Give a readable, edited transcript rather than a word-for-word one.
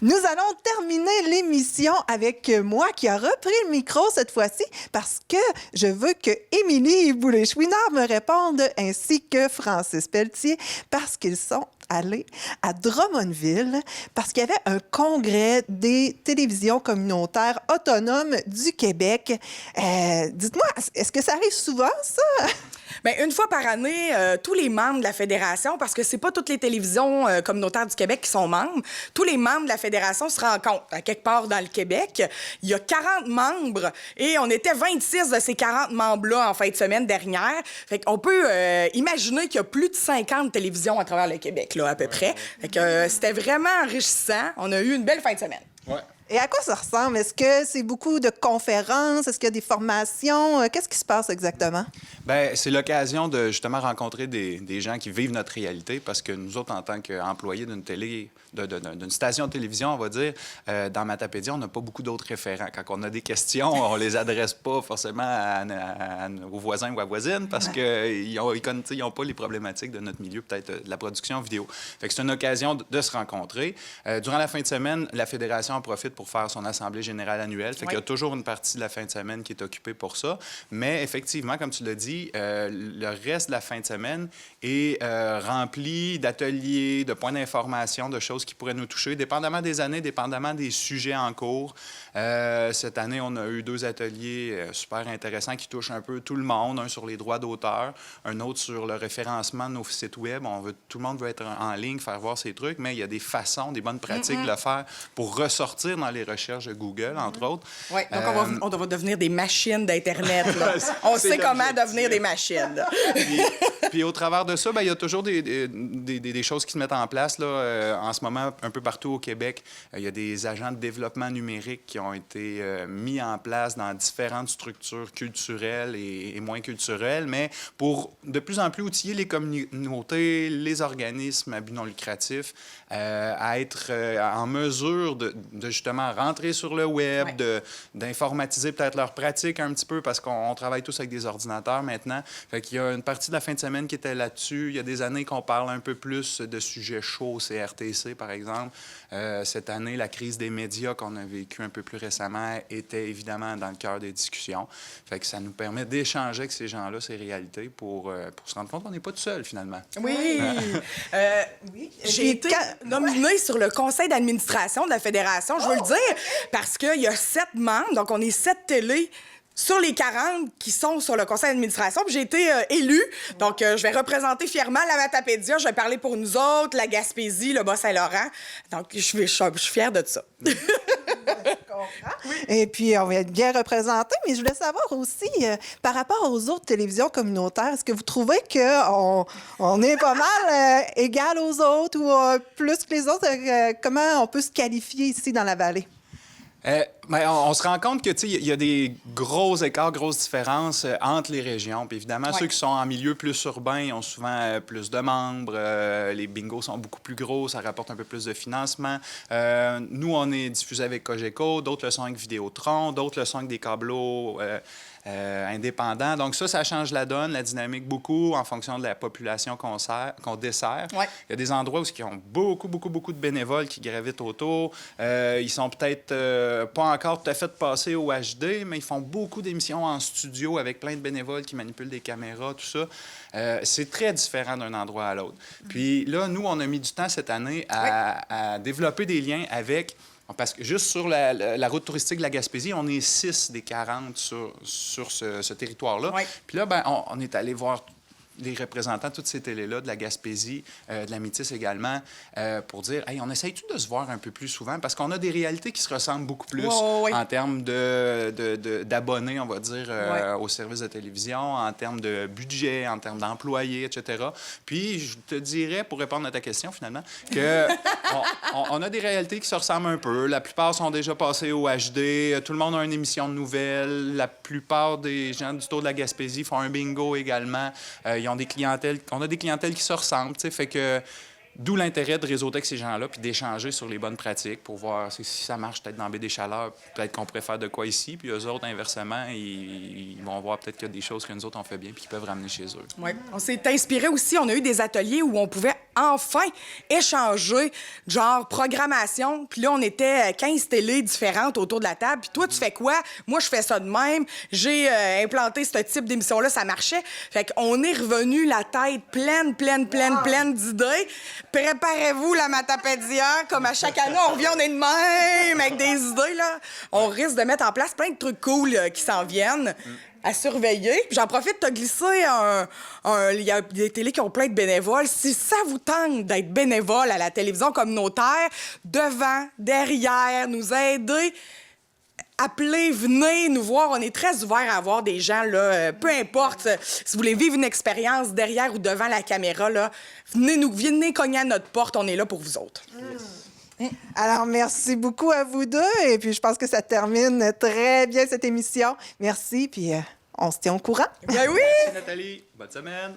Nous allons terminer l'émission avec moi qui a repris le micro cette fois-ci parce que je veux que Émilie Boulay-Chouinard me réponde ainsi que Francis Pelletier parce qu'ils sont allés à Drummondville parce qu'il y avait un congrès des télévisions communautaires autonomes du Québec. Dites-moi, est-ce que ça arrive souvent, ça? Bien, une fois par année, tous les membres de la fédération, parce que c'est pas toutes les télévisions communautaires du Québec qui sont membres, tous les membres de la fédération se rencontrent à quelque part dans le Québec. Il y a 40 membres et on était 26 de ces 40 membres-là en fin de semaine dernière. Fait qu'on peut imaginer qu'il y a plus de 50 télévisions à travers le Québec, là, à peu près. Fait que c'était vraiment enrichissant. On a eu une belle fin de semaine. Ouais. Et à quoi ça ressemble? Est-ce que c'est beaucoup de conférences? Est-ce qu'il y a des formations? Qu'est-ce qui se passe exactement? Bien, c'est l'occasion de justement rencontrer des gens qui vivent notre réalité parce que nous autres, en tant qu'employés d'une télé, d'une station de télévision, on va dire, dans Matapédia, on n'a pas beaucoup d'autres référents. Quand on a des questions, on les adresse pas forcément aux voisins ou à voisines parce qu'ils n'ont pas les problématiques de notre milieu, peut-être de la production vidéo. Fait que c'est une occasion de se rencontrer. Durant la fin de semaine, la Fédération en profite pour faire son assemblée générale annuelle. Fait qu'il y a toujours une partie de la fin de semaine qui est occupée pour ça. Mais effectivement, comme tu l'as dit, le reste de la fin de semaine est rempli d'ateliers, de points d'information, de choses qui pourraient nous toucher, dépendamment des années, dépendamment des sujets en cours. Cette année, on a eu 2 ateliers super intéressants qui touchent un peu tout le monde. Un sur les droits d'auteur, un autre sur le référencement de nos sites web. Tout le monde veut être en ligne, faire voir ses trucs, mais il y a des façons, des bonnes pratiques de le faire pour ressortir dans les recherches de Google, entre autres. Oui, donc on va devenir des machines d'Internet. On sait comment devenir des machines. Puis au travers de ça, bien, il y a toujours des choses qui se mettent en place. Là. En ce moment, un peu partout au Québec, il y a des agents de développement numérique qui ont été mis en place dans différentes structures culturelles et moins culturelles, mais pour de plus en plus outiller les communautés, les organismes à but non lucratif, à être en mesure de justement rentrer sur le web, d'informatiser peut-être leurs pratiques un petit peu parce qu'on travaille tous avec des ordinateurs maintenant. Fait qu'il y a une partie de la fin de semaine qui était là-dessus. Il y a des années qu'on parle un peu plus de sujets chauds, CRTC par exemple. Cette année, la crise des médias qu'on a vécue un peu plus récemment était évidemment dans le cœur des discussions. Fait que ça nous permet d'échanger avec ces gens-là, ces réalités, pour se rendre compte qu'on n'est pas tout seul finalement. Oui. J'ai été nominée sur le conseil d'administration de la Fédération, je veux le dire, parce qu'il y a 7 membres, donc on est 7 télés sur les 40 qui sont sur le conseil d'administration. Puis j'ai été élue, donc je vais représenter fièrement la Matapédia. Je vais parler pour nous autres, la Gaspésie, le Bas-Saint-Laurent. Donc je suis fière de ça. Et puis, on va être bien représentés, mais je voulais savoir aussi, par rapport aux autres télévisions communautaires, est-ce que vous trouvez qu'on est pas mal égal aux autres ou plus que les autres? Comment on peut se qualifier ici dans la vallée? Ben, on se rend compte que il y a des gros écarts, grosses différences entre les régions. Puis évidemment, ceux qui sont en milieu plus urbain ont souvent plus de membres. Les bingos sont beaucoup plus gros, ça rapporte un peu plus de financement. Nous, on est diffusé avec Cogeco, d'autres le sont avec Vidéotron, d'autres le sont avec des câbleaux indépendants. Donc ça change la donne, la dynamique beaucoup en fonction de la population qu'on dessert. Ouais. Il y a des endroits où ils ont beaucoup de bénévoles qui gravitent autour. Ils sont peut-être pas encore tout à fait passés au HD, mais ils font beaucoup d'émissions en studio avec plein de bénévoles qui manipulent des caméras, tout ça. C'est très différent d'un endroit à l'autre. Puis là, nous, on a mis du temps cette année à développer des liens avec... Parce que juste sur la route touristique de la Gaspésie, on est 6 des 40 sur ce territoire-là. Ouais. Puis là, ben, on est allé voir les représentants de toutes ces télés-là, de la Gaspésie, de la Métis également, pour dire, hey, on essaye-tu de se voir un peu plus souvent? Parce qu'on a des réalités qui se ressemblent beaucoup plus en termes d'abonnés, on va dire, aux services de télévision, en termes de budget, en termes d'employés, etc. Puis, je te dirais, pour répondre à ta question, finalement, que on a des réalités qui se ressemblent un peu. La plupart sont déjà passés au HD. Tout le monde a une émission de nouvelles. La plupart des gens du Tour de la Gaspésie font un bingo également. Ils ont des clientèles, on a des clientèles qui se ressemblent, tu sais, fait que D'où l'intérêt de réseauter avec ces gens-là puis d'échanger sur les bonnes pratiques pour voir si ça marche peut-être dans Baie des Chaleurs, peut-être qu'on pourrait faire de quoi ici. Puis eux autres, inversement, ils vont voir peut-être qu'il y a des choses que nous autres, on fait bien puis qu'ils peuvent ramener chez eux. Ouais. On s'est inspiré aussi. On a eu des ateliers où on pouvait enfin échanger, genre programmation. Puis là, on était 15 télés différentes autour de la table. Puis toi, tu fais quoi? Moi, je fais ça de même. J'ai implanté ce type d'émission-là, ça marchait. Fait qu'on est revenu la tête pleine d'idées. Préparez-vous la Matapédia. Comme à chaque année, on revient, on est de même avec des idées, là. On risque de mettre en place plein de trucs cool qui s'en viennent. À surveiller. Puis j'en profite de te glisser il y a des télés qui ont plein de bénévoles. Si ça vous tente d'être bénévole à la télévision communautaire, devant, derrière, nous aider, appelez, venez nous voir. On est très ouverts à avoir des gens, là, peu importe si vous voulez vivre une expérience derrière ou devant la caméra, là, venez cogner à notre porte. On est là pour vous autres. Alors, merci beaucoup à vous deux. Et puis, je pense que ça termine très bien cette émission. Merci, puis on se tient au courant. Ben oui! Merci Nathalie. Bonne semaine.